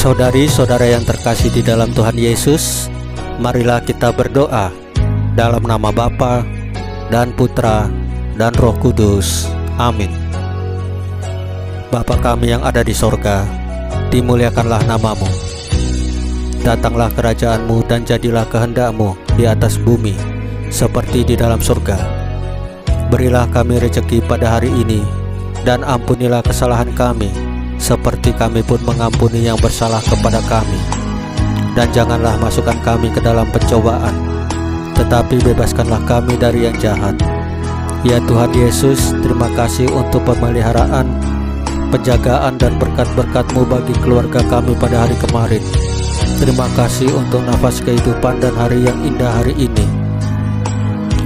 Saudari-saudara yang terkasih di dalam Tuhan Yesus, marilah kita berdoa dalam nama Bapa dan Putra dan Roh Kudus. Amin. Bapa kami yang ada di sorga, dimuliakanlah namamu. Datanglah kerajaan-Mu dan jadilah kehendak-Mu di atas bumi seperti di dalam surga. Berilah kami rezeki pada hari ini, dan ampunilah kesalahan kami seperti kami pun mengampuni yang bersalah kepada kami. Dan janganlah masukkan kami ke dalam pencobaan, tetapi bebaskanlah kami dari yang jahat. Ya Tuhan Yesus, terima kasih untuk pemeliharaan, penjagaan dan berkat-berkat-Mu bagi keluarga kami pada hari kemarin. Terima kasih untuk nafas kehidupan dan hari yang indah hari ini.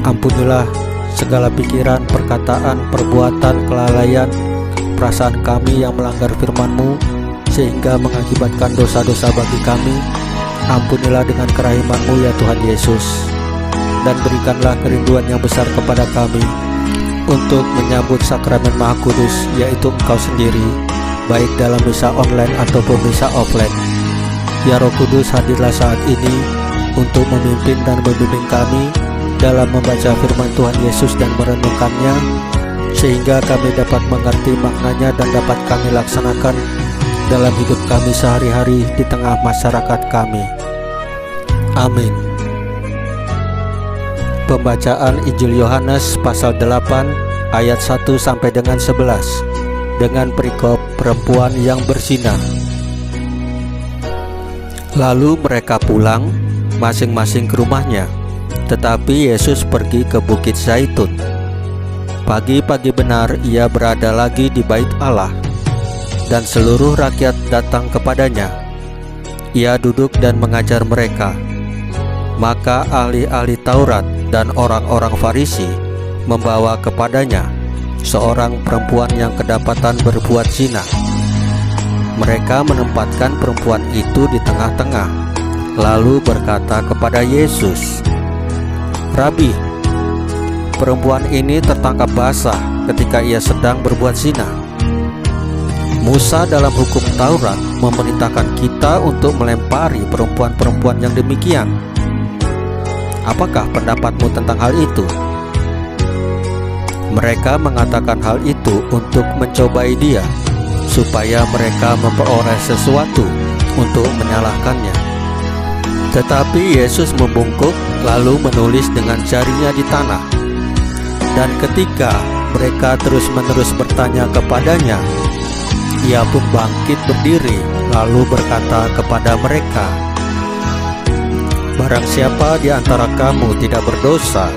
Ampunilah segala pikiran, perkataan, perbuatan, kelalaian, perasaan kami yang melanggar firman-Mu sehingga mengakibatkan dosa-dosa bagi kami. Ampunilah dengan kerahiman-Mu ya Tuhan Yesus, dan berikanlah kerinduan yang besar kepada kami untuk menyambut sakramen Maha Kudus, yaitu Engkau sendiri, baik dalam misa online ataupun misa offline. Ya Roh Kudus, hadirlah saat ini untuk memimpin dan membimbing kami dalam membaca firman Tuhan Yesus dan merenungkannya, sehingga kami dapat mengerti maknanya dan dapat kami laksanakan dalam hidup kami sehari-hari di tengah masyarakat kami. Amin. Pembacaan Injil Yohanes pasal 8 ayat 1 sampai dengan 11 dengan perikop perempuan yang berzinah. Lalu mereka pulang masing-masing ke rumahnya, tetapi Yesus pergi ke Bukit Zaitun. Pagi-pagi benar ia berada lagi di bait Allah, dan seluruh rakyat datang kepadanya. Ia duduk dan mengajar mereka. Maka ahli-ahli Taurat dan orang-orang Farisi membawa kepadanya seorang perempuan yang kedapatan berbuat zina. Mereka menempatkan perempuan itu di tengah-tengah, lalu berkata kepada Yesus, "Rabi, perempuan ini tertangkap basah ketika ia sedang berbuat zina. Musa dalam hukum Taurat memerintahkan kita untuk melempari perempuan-perempuan yang demikian. Apakah pendapatmu tentang hal itu?" Mereka mengatakan hal itu untuk mencobai dia, supaya mereka memperoleh sesuatu untuk menyalahkannya. Tetapi Yesus membungkuk lalu menulis dengan jarinya di tanah. Dan ketika mereka terus-menerus bertanya kepadanya, ia pun bangkit berdiri lalu berkata kepada mereka, "Barang siapa di antara kamu tidak berdosa,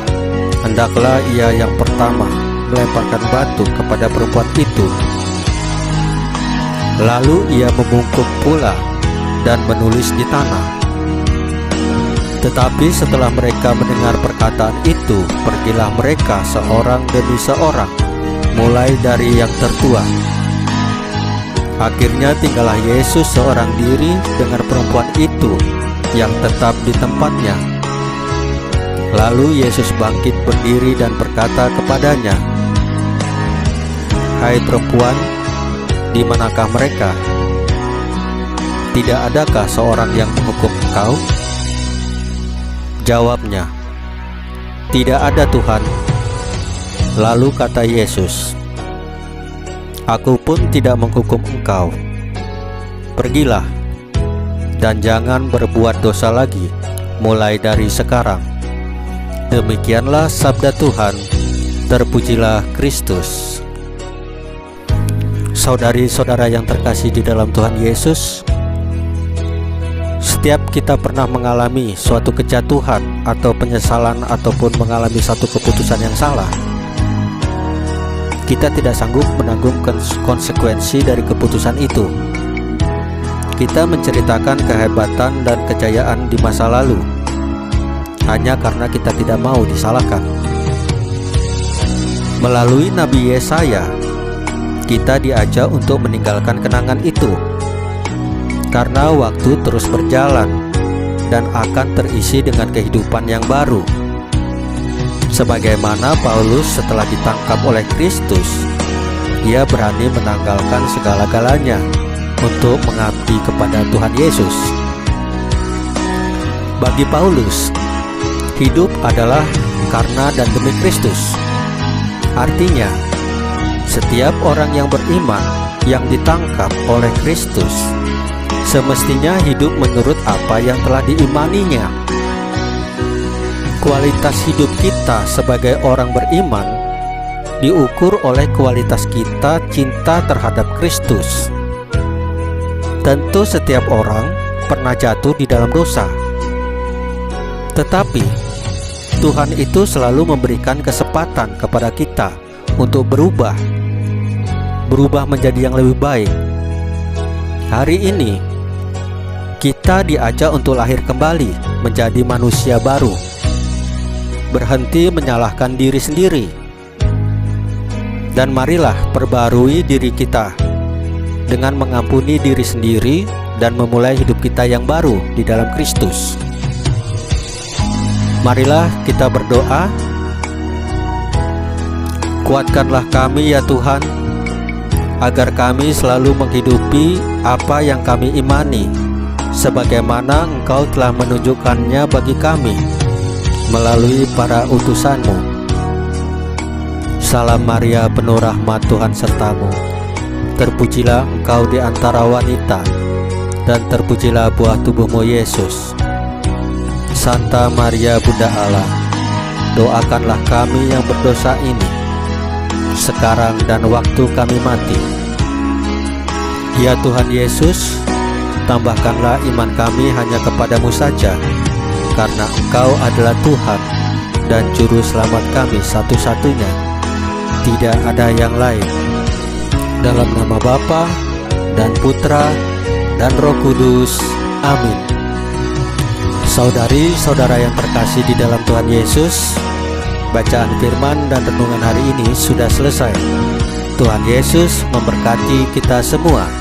hendaklah ia yang pertama melemparkan batu kepada perempuan itu." Lalu ia membungkuk pula dan menulis di tanah. Tetapi setelah mereka mendengar perkataan itu, pergilah mereka seorang demi seorang, mulai dari yang tertua. Akhirnya tinggallah Yesus seorang diri dengan perempuan itu yang tetap di tempatnya. Lalu Yesus bangkit berdiri dan berkata kepadanya, "Hai perempuan, di manakah mereka? Tidak adakah seorang yang menghukum engkau?" Jawabnya, "Tidak ada Tuhan." Lalu kata Yesus, "Aku pun tidak menghukum engkau. Pergilah, dan jangan berbuat dosa lagi mulai dari sekarang." Demikianlah sabda Tuhan. Terpujilah Kristus. Saudari-saudara yang terkasih di dalam Tuhan Yesus, setiap kita pernah mengalami suatu kejatuhan atau penyesalan ataupun mengalami satu keputusan yang salah. Kita tidak sanggup menanggung konsekuensi dari keputusan itu. Kita menceritakan kehebatan dan kejayaan di masa lalu hanya karena kita tidak mau disalahkan. Melalui Nabi Yesaya, kita diajak untuk meninggalkan kenangan itu, karena waktu terus berjalan dan akan terisi dengan kehidupan yang baru. Sebagaimana Paulus setelah ditangkap oleh Kristus, ia berani menanggalkan segala-galanya untuk mengabdi kepada Tuhan Yesus. Bagi Paulus, hidup adalah karena dan demi Kristus. Artinya, setiap orang yang beriman yang ditangkap oleh Kristus semestinya hidup menurut apa yang telah diimaninya. Kualitas hidup kita sebagai orang beriman diukur oleh kualitas kita cinta terhadap Kristus. Tentu setiap orang pernah jatuh di dalam dosa, tetapi Tuhan itu selalu memberikan kesempatan kepada kita untuk berubah menjadi yang lebih baik. Hari ini kita diajak untuk lahir kembali menjadi manusia baru, berhenti menyalahkan diri sendiri, dan marilah perbarui diri kita dengan mengampuni diri sendiri dan memulai hidup kita yang baru di dalam Kristus. Marilah kita berdoa. Kuatkanlah kami ya Tuhan, agar kami selalu menghidupi apa yang kami imani, sebagaimana Engkau telah menunjukkannya bagi kami melalui para utusan-Mu. Salam Maria, penuh rahmat, Tuhan sertamu. Terpujilah Engkau di antara wanita, dan terpujilah buah tubuh-Mu Yesus. Santa Maria Bunda Allah, doakanlah kami yang berdosa ini, sekarang dan waktu kami mati. Ya Tuhan Yesus, tambahkanlah iman kami hanya kepadamu saja, karena Engkau adalah Tuhan dan Juru Selamat kami satu-satunya. Tidak ada yang lain. Dalam nama Bapa dan Putra dan Roh Kudus. Amin. Saudari-saudara yang terkasih di dalam Tuhan Yesus, bacaan firman dan renungan hari ini sudah selesai. Tuhan Yesus memberkati kita semua.